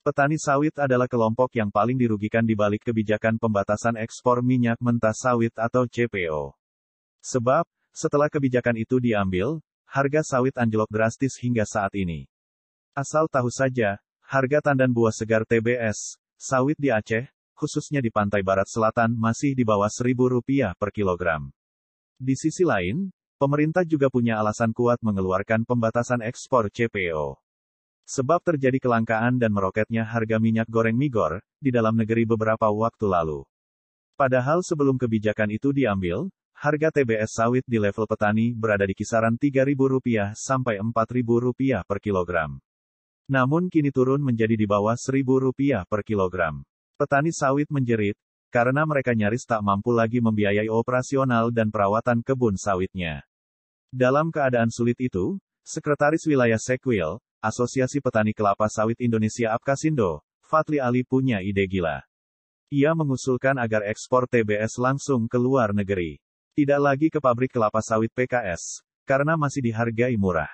Petani sawit adalah kelompok yang paling dirugikan di balik kebijakan pembatasan ekspor minyak mentah sawit atau CPO. Sebab, setelah kebijakan itu diambil, harga sawit anjlok drastis hingga saat ini. Asal tahu saja, harga tandan buah segar TBS, sawit di Aceh, khususnya di pantai barat selatan masih di bawah Rp1.000 per kilogram. Di sisi lain, pemerintah juga punya alasan kuat mengeluarkan pembatasan ekspor CPO. Sebab terjadi kelangkaan dan meroketnya harga minyak goreng Migor di dalam negeri beberapa waktu lalu. Padahal sebelum kebijakan itu diambil, harga TBS sawit di level petani berada di kisaran Rp3.000 sampai Rp4.000 per kilogram. Namun kini turun menjadi di bawah Rp1.000 per kilogram. Petani sawit menjerit, karena mereka nyaris tak mampu lagi membiayai operasional dan perawatan kebun sawitnya. Dalam keadaan sulit itu, Sekretaris Wilayah Sekwil, Asosiasi Petani Kelapa Sawit Indonesia Apkasindo, Fadli Ali punya ide gila. Ia mengusulkan agar ekspor TBS langsung ke luar negeri. Tidak lagi ke pabrik kelapa sawit PKS, karena masih dihargai murah.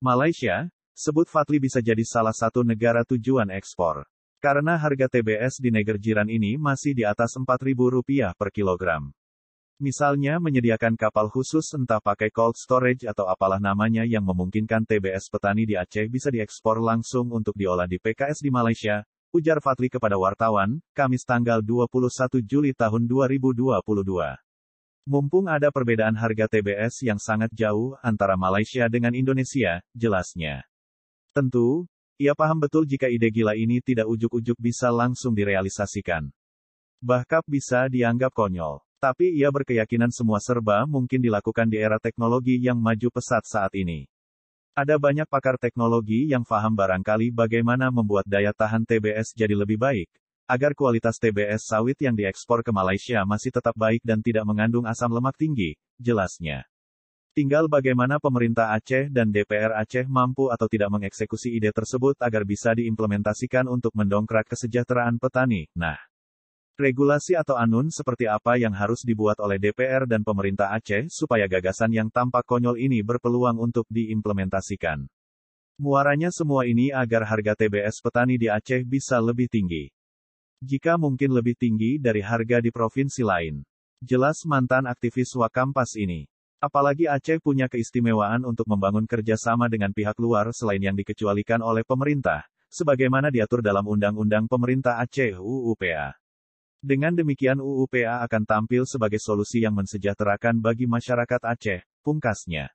Malaysia, sebut Fadli bisa jadi salah satu negara tujuan ekspor. Karena harga TBS di negara jiran ini masih di atas Rp4.000 per kilogram. Misalnya menyediakan kapal khusus entah pakai cold storage atau apalah namanya yang memungkinkan TBS petani di Aceh bisa diekspor langsung untuk diolah di PKS di Malaysia, ujar Fadli kepada wartawan, Kamis tanggal 21 Juli tahun 2022. Mumpung ada perbedaan harga TBS yang sangat jauh antara Malaysia dengan Indonesia, jelasnya. Tentu, ia paham betul jika ide gila ini tidak ujuk-ujuk bisa langsung direalisasikan. Bahkan bisa dianggap konyol. Tapi ia berkeyakinan semua serba mungkin dilakukan di era teknologi yang maju pesat saat ini. Ada banyak pakar teknologi yang paham barangkali bagaimana membuat daya tahan TBS jadi lebih baik, agar kualitas TBS sawit yang diekspor ke Malaysia masih tetap baik dan tidak mengandung asam lemak tinggi, jelasnya. Tinggal bagaimana pemerintah Aceh dan DPR Aceh mampu atau tidak mengeksekusi ide tersebut agar bisa diimplementasikan untuk mendongkrak kesejahteraan petani. Nah, regulasi atau anun seperti apa yang harus dibuat oleh DPR dan pemerintah Aceh supaya gagasan yang tampak konyol ini berpeluang untuk diimplementasikan. Muaranya semua ini agar harga TBS petani di Aceh bisa lebih tinggi. Jika mungkin lebih tinggi dari harga di provinsi lain. Jelas mantan aktivis Wakampas ini. Apalagi Aceh punya keistimewaan untuk membangun kerjasama dengan pihak luar selain yang dikecualikan oleh pemerintah, sebagaimana diatur dalam Undang-Undang Pemerintah Aceh UUPA. Dengan demikian UUPA akan tampil sebagai solusi yang mensejahterakan bagi masyarakat Aceh, pungkasnya.